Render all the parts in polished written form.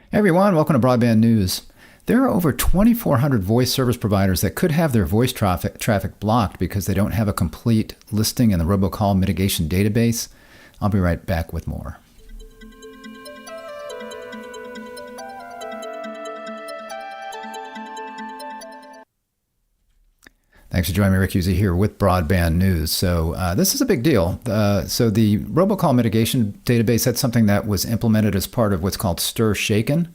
Hey everyone, welcome to Broadband News. There are over 2,400 voice service providers that could have their voice traffic blocked because they don't have a complete listing in the Robocall Mitigation Database. I'll be right back with more. Thanks for joining me. Rick Husey here with Broadband News. So this is a big deal. So the Robocall Mitigation Database, that's something that was implemented as part of what's called Stir Shaken.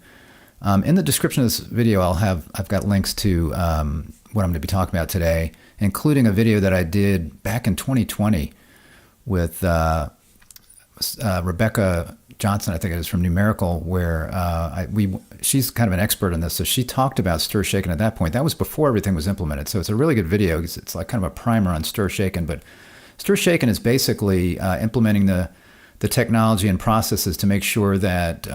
In the description of this video, I've got links to what I'm going to be talking about today, including a video that I did back in 2020 with Rebecca Johnson, I think it is, from Numerical, where she's kind of an expert in this. So she talked about Stir Shaken at that point. That was before everything was implemented. So it's a really good video. It's like kind of a primer on Stir Shaken. But Stir Shaken is basically implementing the technology and processes to make sure that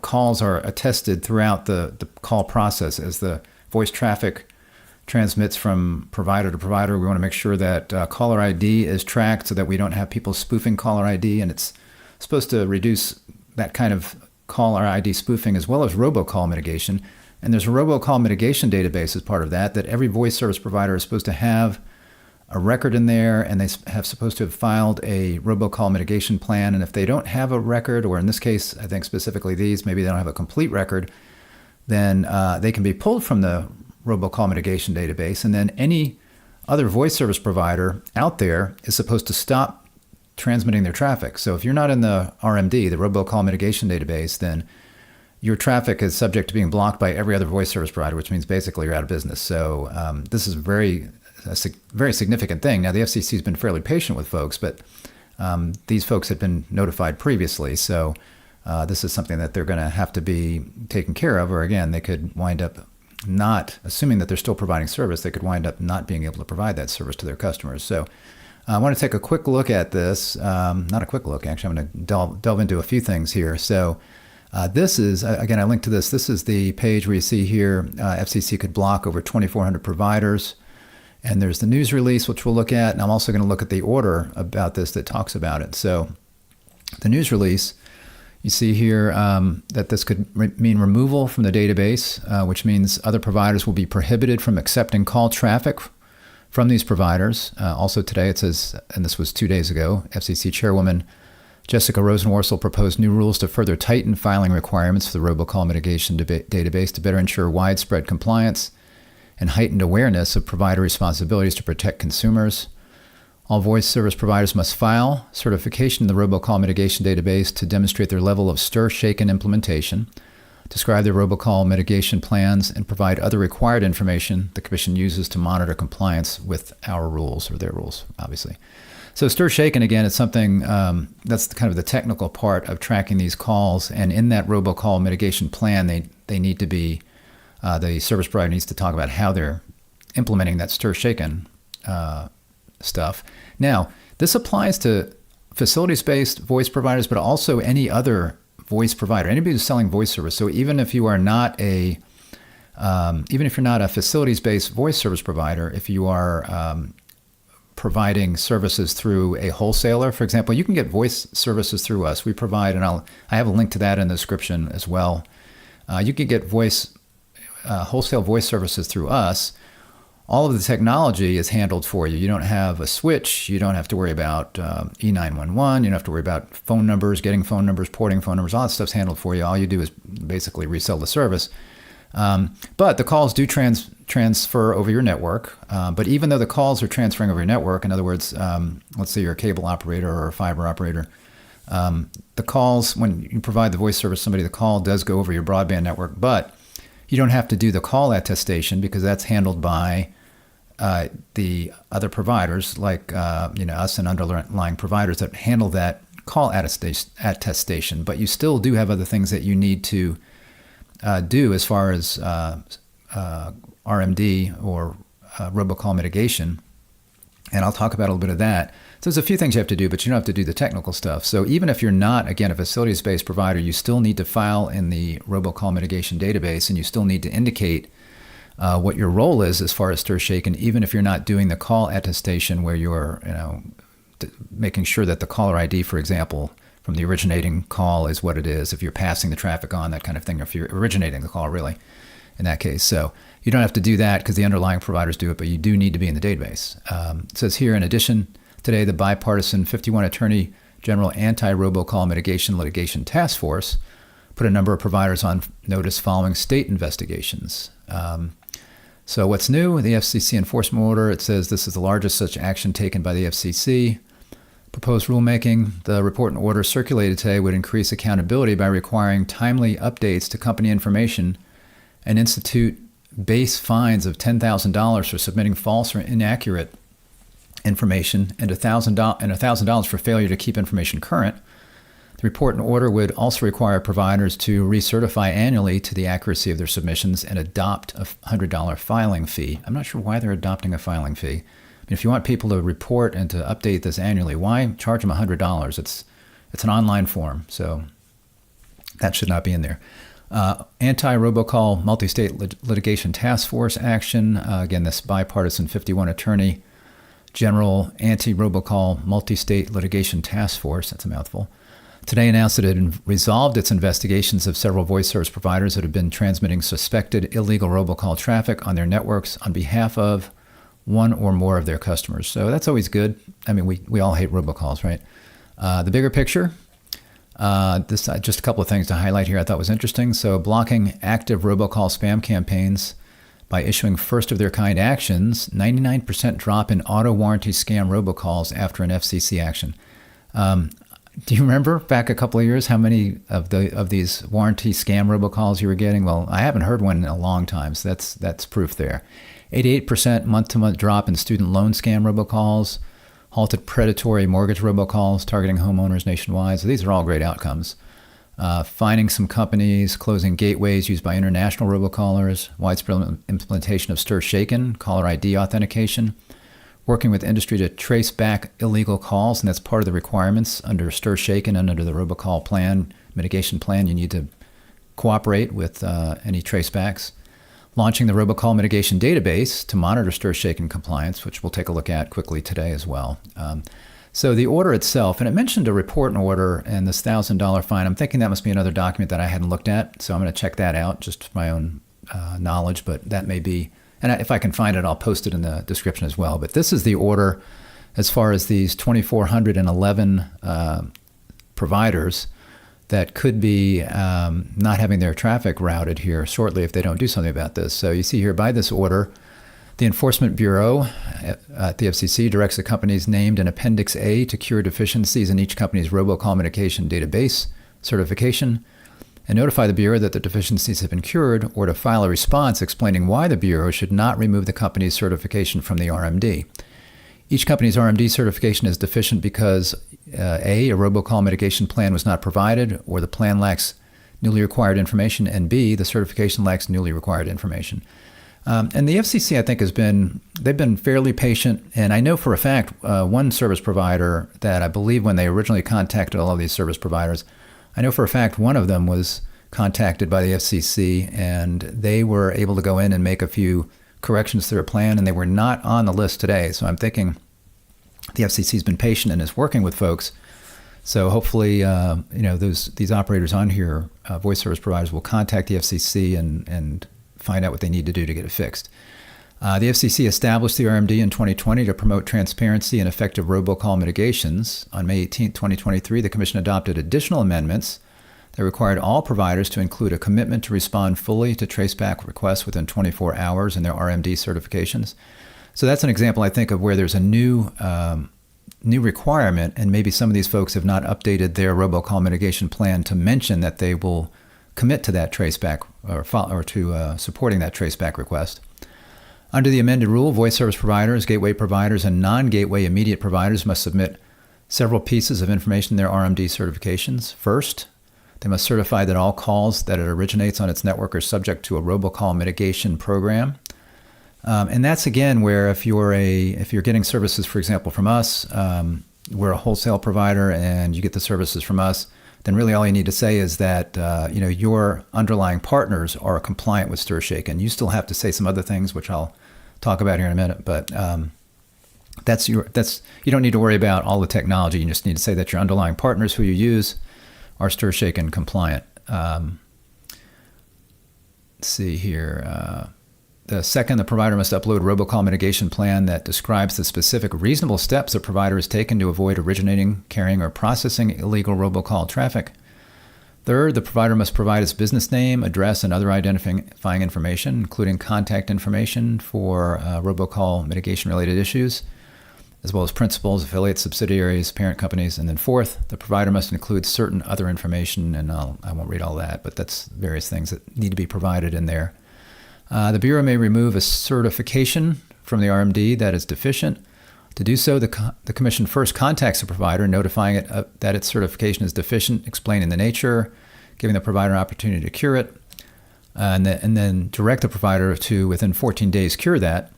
calls are attested throughout the call process. As the voice traffic transmits from provider to provider, we want to make sure that caller ID is tracked so that we don't have people spoofing caller ID, and it's supposed to reduce that kind of caller ID spoofing as well as robocall mitigation. And there's a robocall mitigation database as part of that every voice service provider is supposed to have a record in there, and they have supposed to have filed a robocall mitigation plan. And if they don't have a record, or in this case, I think specifically these, maybe they don't have a complete record, then they can be pulled from the robocall mitigation database. And then any other voice service provider out there is supposed to stop transmitting their traffic. So if you're not in the RMD, the robocall mitigation database, then your traffic is subject to being blocked by every other voice service provider, which means basically you're out of business. So this is a very significant thing. Now, the FCC has been fairly patient with folks, but these folks had been notified previously. So this is something that they're going to have to be taken care of, or again, they could wind up not, assuming that they're still providing service, they could wind up not being able to provide that service to their customers. So I want to take a quick look at this. Not a quick look, actually. I'm going to delve into a few things here. So this is, again, I linked to this. This is the page where you see here FCC could block over 2,400 providers. And there's the news release, which we'll look at. And I'm also going to look at the order about this that talks about it. So the news release, you see here that this could mean removal from the database, which means other providers will be prohibited from accepting call traffic from these providers. Also today it says, and this was 2 days ago, FCC Chairwoman Jessica Rosenworcel proposed new rules to further tighten filing requirements for the Robocall Mitigation Database to better ensure widespread compliance and heightened awareness of provider responsibilities to protect consumers. All voice service providers must file certification in the Robocall Mitigation Database to demonstrate their level of Stir Shaken implementation, describe their robocall mitigation plans, and provide other required information the Commission uses to monitor compliance with our rules, or their rules, obviously. So Stir Shaken, again, is something that's kind of the technical part of tracking these calls. And in that robocall mitigation plan, they need to be, the service provider needs to talk about how they're implementing that Stir Shaken stuff. Now, this applies to facilities-based voice providers, but also any other voice provider, anybody who's selling voice service. So even if you are not even if you're not a facilities-based voice service provider, if you are providing services through a wholesaler, for example, you can get voice services through us. We provide, and I have a link to that in the description as well. You can get wholesale voice services through us. All of the technology is handled for you. You don't have a switch. You don't have to worry about E911. You don't have to worry about phone numbers, getting phone numbers, porting phone numbers. All that stuff's handled for you. All you do is basically resell the service. But the calls do transfer over your network. But even though the calls are transferring over your network, in other words, let's say you're a cable operator or a fiber operator, the calls, when you provide the voice service to somebody, the call does go over your broadband network. But you don't have to do the call attestation because that's handled by the other providers like us and underlying providers that handle that call attestation. But you still do have other things that you need to do as far as RMD or robocall mitigation. And I'll talk about a little bit of that. So there's a few things you have to do, but you don't have to do the technical stuff. So even if you're not, again, a facilities-based provider, you still need to file in the Robocall Mitigation Database, and you still need to indicate what your role is as far as Stir Shaken, even if you're not doing the call attestation where you're making sure that the caller ID, for example, from the originating call is what it is. If you're passing the traffic on, that kind of thing, or if you're originating the call, really, in that case. So you don't have to do that because the underlying providers do it, but you do need to be in the database. It says here, in addition, today the bipartisan 51 Attorney General Anti-Robocall Mitigation Litigation Task Force put a number of providers on notice following state investigations. So what's new? The FCC enforcement order, it says this is the largest such action taken by the FCC. Proposed rulemaking, the report and order circulated today would increase accountability by requiring timely updates to company information and institute base fines of $10,000 for submitting false or inaccurate information and $1,000 for failure to keep information current. The report and order would also require providers to recertify annually to the accuracy of their submissions and adopt a $100 filing fee. I'm not sure why they're adopting a filing fee. I mean, if you want people to report and to update this annually, why charge them $100? It's an online form, so that should not be in there. Anti-Robocall Multi-State Litigation Task Force action. Again, this bipartisan 51 Attorney General Anti-Robocall Multi-State Litigation Task Force, that's a mouthful, today announced that it had resolved its investigations of several voice service providers that have been transmitting suspected illegal robocall traffic on their networks on behalf of one or more of their customers. So that's always good. I mean, we all hate robocalls, right? The bigger picture, just a couple of things to highlight here I thought was interesting. So blocking active robocall spam campaigns by issuing first-of-their-kind actions, 99% drop in auto warranty scam robocalls after an FCC action. Do you remember back a couple of years how many of these warranty scam robocalls you were getting? Well, I haven't heard one in a long time, so that's proof there. 88% month-to-month drop in student loan scam robocalls, halted predatory mortgage robocalls targeting homeowners nationwide. So these are all great outcomes. Finding some companies, closing gateways used by international robocallers, widespread implementation of STIR/SHAKEN, caller ID authentication, working with industry to trace back illegal calls, and that's part of the requirements under STIR/SHAKEN and under the Robocall Plan, Mitigation Plan. You need to cooperate with any tracebacks. Launching the Robocall Mitigation Database to monitor STIR/SHAKEN compliance, which we'll take a look at quickly today as well. So the order itself, and it mentioned a report and order and this $1,000 fine. I'm thinking that must be another document that I hadn't looked at, so I'm going to check that out just for my own knowledge, but that may be. And if I can find it, I'll post it in the description as well. But this is the order as far as these 2,411 providers that could be not having their traffic routed here shortly if they don't do something about this. So you see here, by this order, the Enforcement Bureau at the FCC directs the companies named in Appendix A to cure deficiencies in each company's Robocall Mitigation Database certification and notify the Bureau that the deficiencies have been cured, or to file a response explaining why the Bureau should not remove the company's certification from the RMD. Each company's RMD certification is deficient because A, a robocall mitigation plan was not provided, or the plan lacks newly required information, and B, the certification lacks newly required information. And the FCC, I think, they've been fairly patient. And I know for a fact, one service provider that I believe when they originally contacted all of these service providers, I know for a fact one of them was contacted by the FCC, and they were able to go in and make a few corrections to their plan, and they were not on the list today. So I'm thinking the FCC's been patient and is working with folks. So hopefully, these operators on here, voice service providers, will contact the FCC and find out what they need to do to get it fixed. The FCC established the RMD in 2020 to promote transparency and effective robocall mitigations. On May 18, 2023, the Commission adopted additional amendments that required all providers to include a commitment to respond fully to traceback requests within 24 hours in their RMD certifications. So that's an example, I think, of where there's a new requirement, and maybe some of these folks have not updated their robocall mitigation plan to mention that they will commit to that traceback or to supporting that traceback request. Under the amended rule, voice service providers, gateway providers, and non-gateway immediate providers must submit several pieces of information in their RMD certifications. First, they must certify that all calls that it originates on its network are subject to a robocall mitigation program. And that's, again, where if you're getting services, for example, from us, we're a wholesale provider and you get the services from us, then really all you need to say is that your underlying partners are compliant with STIR/SHAKEN. You still have to say some other things, which I'll talk about here in a minute. But You don't need to worry about all the technology. You just need to say that your underlying partners who you use are STIR/SHAKEN compliant. Let's see here. The second, the provider must upload a Robocall Mitigation Plan that describes the specific reasonable steps the provider has taken to avoid originating, carrying, or processing illegal robocall traffic. Third, the provider must provide its business name, address, and other identifying information, including contact information for robocall mitigation-related issues, as well as principals, affiliates, subsidiaries, parent companies. And then fourth, the provider must include certain other information, and I won't read all that, but that's various things that need to be provided in there. The Bureau may remove a certification from the RMD that is deficient. To do so, the Commission first contacts the provider, notifying it that its certification is deficient, explaining the nature, giving the provider an opportunity to cure it, and then direct the provider to, within 14 days, cure that.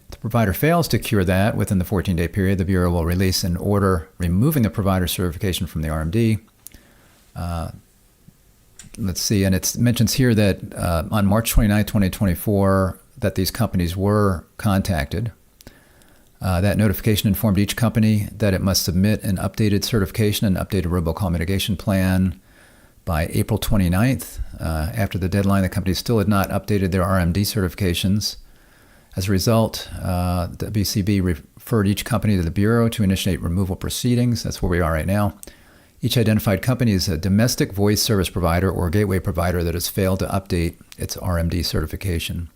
If the provider fails to cure that within the 14-day period, the Bureau will release an order removing the provider certification from the RMD. Let's see, and it mentions here that on March 29, 2024, that these companies were contacted. That notification informed each company that it must submit an updated certification and updated robocall mitigation plan by April 29th. After the deadline, the companies still had not updated their RMD certifications. As a result, the BCB referred each company to the Bureau to initiate removal proceedings. That's where we are right now. Each identified company is a domestic voice service provider or gateway provider that has failed to update its RMD certification.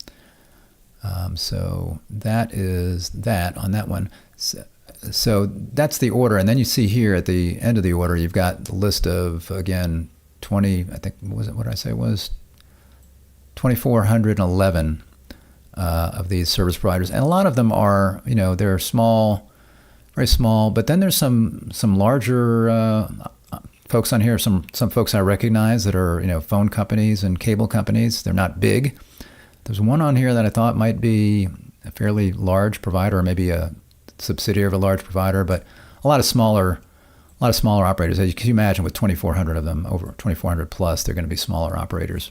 So that is that on that one. So that's the order. And then you see here at the end of the order, you've got the list of, again, 20, I think, what did I say it was? 2,411 of these service providers. And a lot of them are, they're small, very small. But then there's some larger folks on here, some folks I recognize that are, phone companies and cable companies. They're not big. There's one on here that I thought might be a fairly large provider, or maybe a subsidiary of a large provider, but a lot of smaller operators. As you can imagine, with 2,400 of them, over 2,400 plus, they're going to be smaller operators.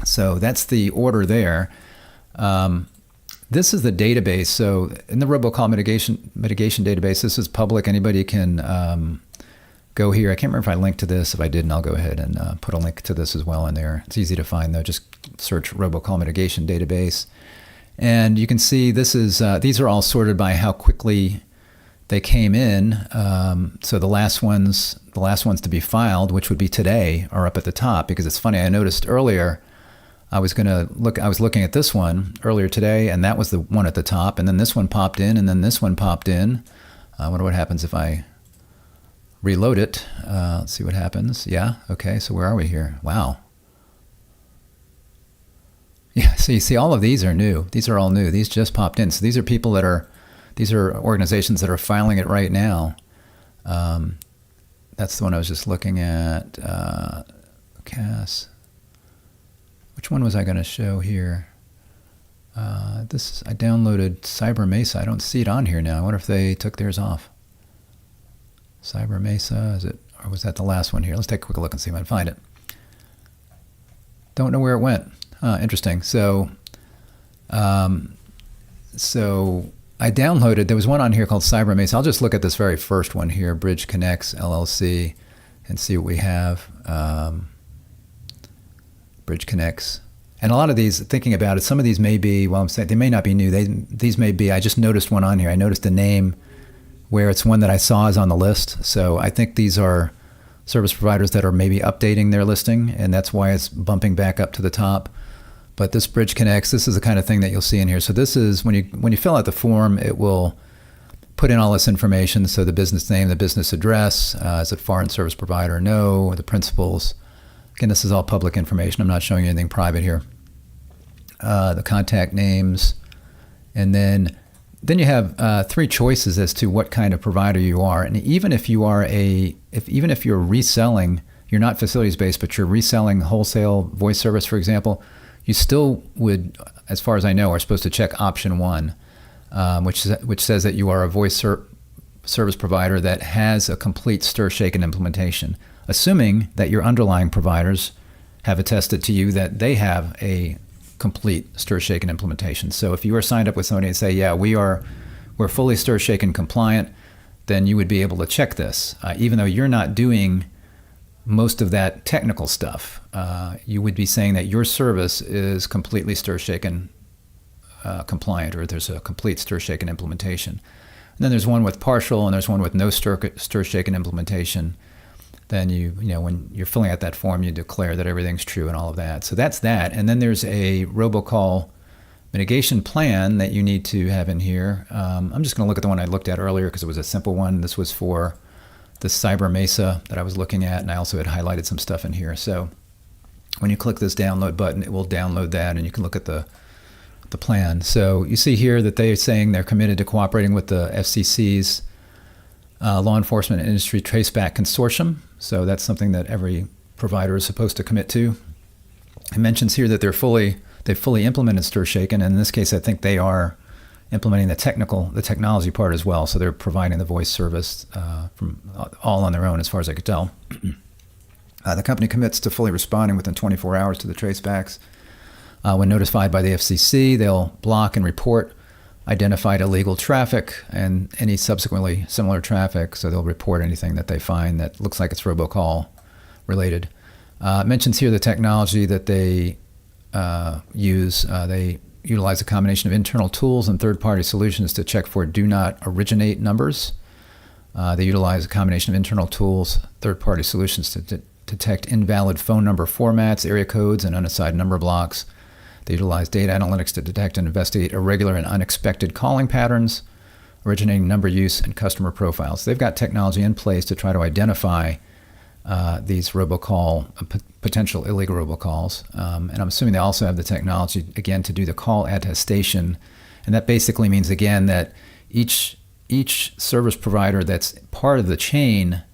So that's the order there. This is the database. So in the Robocall Mitigation Database, this is public. Anybody can go here. I can't remember if I linked to this. If I didn't, I'll go ahead and put a link to this as well in there. It's easy to find, though. Just search Robocall Mitigation Database. And you can see this is these are all sorted by how quickly they came in. So the last ones to be filed, which would be today, are up at the top. Because it's funny, I noticed earlier I was looking at this one earlier today, and that was the one at the top, and then this one popped in, and then this one popped in. I wonder what happens if I reload it. Let's see what happens. Yeah, okay, so where are we here? Wow. Yeah, so you see all of these are new. These are all new. These just popped in. So these are organizations that are filing it right now. That's the one I was just looking at. Cass. Which one was I going to show here? I downloaded Cyber Mesa. I don't see it on here now. I wonder if they took theirs off. Cyber Mesa, or was that the last one here? Let's take a quick look and see if I can find it. Don't know where it went. Interesting. So I downloaded, there was one on here called Cyber Mesa. I'll just look at this very first one here, Bridge Connects LLC, and see what we have. Bridge Connects. And a lot of these, thinking about it, some of these may be, well, I'm saying they may not be new. These may be, I just noticed one on here. I noticed the name where it's one that I saw is on the list. So I think these are service providers that are maybe updating their listing, and that's why it's bumping back up to the top. But this Bridge Connects, this is the kind of thing that you'll see in here. So this is, when you fill out the form, it will put in all this information. So the business name, the business address, is it foreign service provider? No, the principals. Again, this is all public information. I'm not showing you anything private here. The contact names. And then you have three choices as to what kind of provider you are. And even if you are even if you're reselling, you're not facilities-based, but you're reselling wholesale voice service, for example, you still would, as far as I know, are supposed to check option 1, which says that you are a voice service provider that has a complete STIR/SHAKEN implementation, assuming that your underlying providers have attested to you that they have a complete STIR/SHAKEN implementation. So if you are signed up with somebody and say, yeah, we were fully stir shaken compliant, then you would be able to check this. Even though you're not doing most of that technical stuff, you would be saying that your service is completely stir shaken compliant, or there's a complete stir shaken implementation. And then there's one with partial, and there's one with no stir shaken implementation. Then when you're filling out that form, you declare that everything's true and all of that. So that's that. And then there's a Robocall Mitigation Plan that you need to have in here. I'm just going to look at the one I looked at earlier because it was a simple one. This was for the Cyber Mesa that I was looking at, and I also had highlighted some stuff in here. So when you click this download button, it will download that, and you can look at the plan. So you see here that they're saying they're committed to cooperating with the FCC's Law Enforcement and Industry Traceback Consortium. So that's something that every provider is supposed to commit to. It mentions here that they've fully implemented stir shaken, and in this case, I think they are implementing the technology part as well. So they're providing the voice service from all on their own, as far as I could tell. The company commits to fully responding within 24 hours to the tracebacks. When notified by the FCC, they'll block and report identified illegal traffic and any subsequently similar traffic. So they'll report anything that they find that looks like it's robocall related. It mentions here the technology that they use. They utilize a combination of internal tools and third-party solutions to check for do not originate numbers. They utilize a combination of internal tools, third-party solutions to detect invalid phone number formats, area codes, and unassigned number blocks. They utilize data analytics to detect and investigate irregular and unexpected calling patterns, originating number use, and customer profiles. They've got technology in place to try to identify these potential illegal robocalls. And I'm assuming they also have the technology, again, to do the call attestation. And that basically means, again, that each service provider that's part of the chain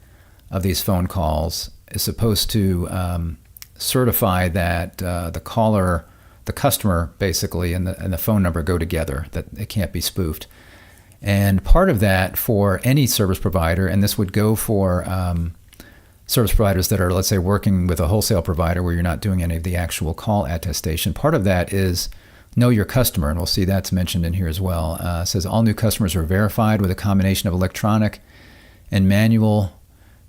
of these phone calls is supposed to certify that the customer basically and the phone number go together, that it can't be spoofed. And part of that for any service provider, and this would go for service providers that are, let's say, working with a wholesale provider where you're not doing any of the actual call attestation, part of that is know your customer, and we'll see that's mentioned in here as well. It says all new customers are verified with a combination of electronic and manual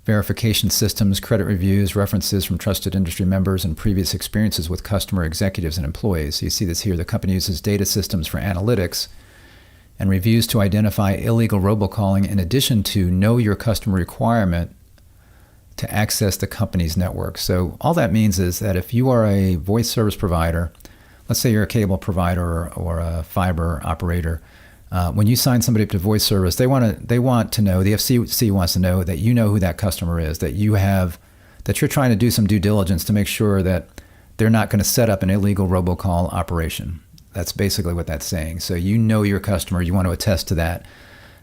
verification systems, credit reviews, references from trusted industry members, and previous experiences with customer executives and employees. So you see this here. The company uses data systems for analytics and reviews to identify illegal robocalling in addition to know your customer requirement to access the company's network. So all that means is that if you are a voice service provider, let's say you're a cable provider or a fiber operator, when you sign somebody up to voice service, they want to know, the FCC wants to know that you know who that customer is, that you're trying to do some due diligence to make sure that they're not going to set up an illegal robocall operation. That's basically what that's saying. So you know your customer, you want to attest to that.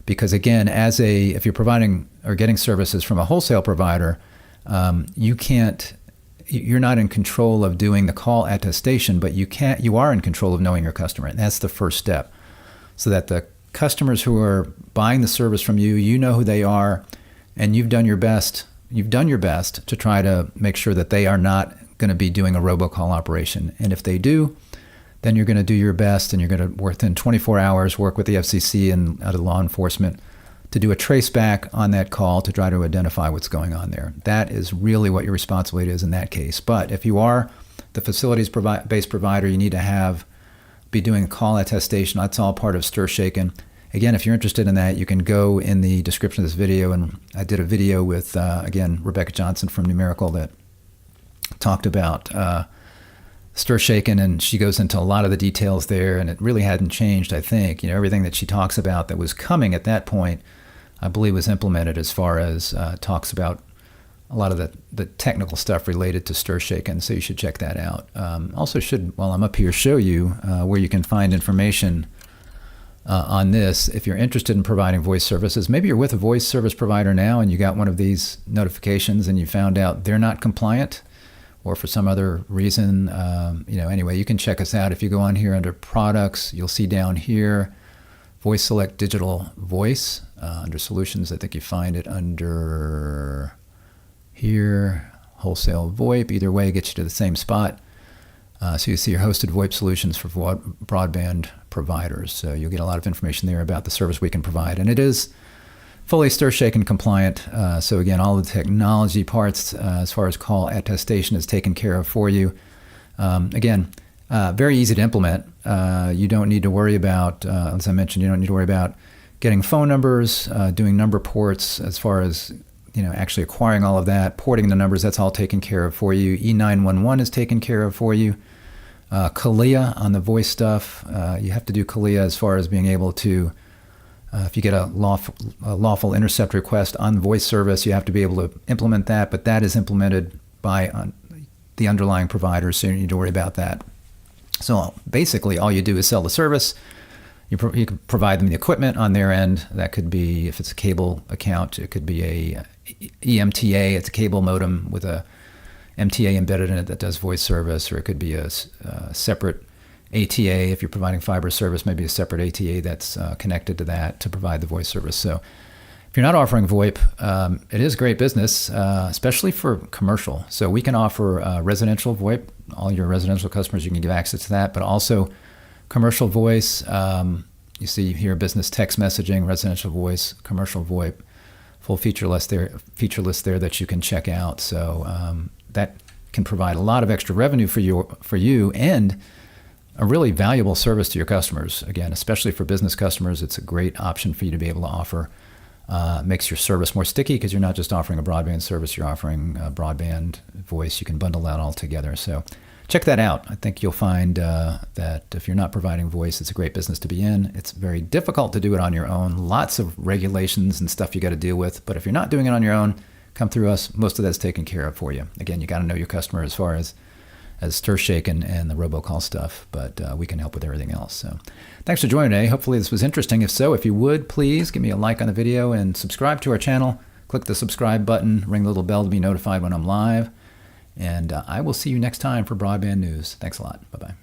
Because again, if you're providing or getting services from a wholesale provider, you're not in control of doing the call attestation, but you are in control of knowing your customer. And that's the first step. So that the customers who are buying the service from you, you know who they are, and you've done your best to try to make sure that they are not going to be doing a robocall operation. And if they do, then you're going to do your best, and you're going to, within 24 hours, work with the FCC and other law enforcement to do a trace back on that call to try to identify what's going on there. That is really what your responsibility is in that case. But if you are the facilities-based provider, you need to be doing a call attestation. That's all part of stir shaken. Again, if you're interested in that, you can go in the description of this video, and I did a video with, again, Rebecca Johnson from Numerical that talked about stir shaken, and she goes into a lot of the details there, and it really hadn't changed, I think. Everything that she talks about that was coming at that point, I believe, was implemented, as far as talks about a lot of the technical stuff related to stir shaken, so you should check that out. Also should, while I'm up here, show you where you can find information on this. If you're interested in providing voice services, maybe you're with a voice service provider now and you got one of these notifications and you found out they're not compliant, or for some other reason, anyway, you can check us out. If you go on here under products, you'll see down here, Voice Select Digital Voice. Under solutions, I think you find it under here, wholesale VoIP. Either way, gets you to the same spot. So you see your hosted VoIP solutions for broadband providers. So you'll get a lot of information there about the service we can provide. And it is fully STIR/SHAKEN compliant. So again, all the technology parts as far as call attestation is taken care of for you. Again, very easy to implement. You don't need to worry about, as I mentioned, you don't need to worry about getting phone numbers, doing number ports as far as actually acquiring all of that, porting the numbers, that's all taken care of for you. E911 is taken care of for you. CALIA on the voice stuff, you have to do CALIA as far as being able to, if you get a lawful intercept request on voice service, you have to be able to implement that, but that is implemented by the underlying provider, so you don't need to worry about that. So basically, all you do is sell the service. You can provide them the equipment on their end. That could be, if it's a cable account, it could be a EMTA. It's a cable modem with a MTA embedded in it that does voice service, or it could be a separate ATA. If you're providing fiber service, maybe a separate ATA that's connected to that to provide the voice service. So if you're not offering VoIP, it is great business, especially for commercial. So we can offer residential VoIP. All your residential customers, you can give access to that, but also commercial voice. You see here business text messaging, residential voice, commercial VoIP, full feature list there that you can check out. So that can provide a lot of extra revenue for you and a really valuable service to your customers. Again, especially for business customers, it's a great option for you to be able to offer. Makes your service more sticky because you're not just offering a broadband service, you're offering a broadband voice. You can bundle that all together. So check that out. I think you'll find that if you're not providing voice, it's a great business to be in. It's very difficult to do it on your own. Lots of regulations and stuff you got to deal with. But if you're not doing it on your own, come through us. Most of that's taken care of for you. Again, you got to know your customer as far as STIR/SHAKEN and the robocall stuff, but we can help with everything else. So thanks for joining today. Hopefully this was interesting. If so, if you would, please give me a like on the video and subscribe to our channel. Click the subscribe button, ring the little bell to be notified when I'm live. And I will see you next time for Broadband News. Thanks a lot. Bye-bye.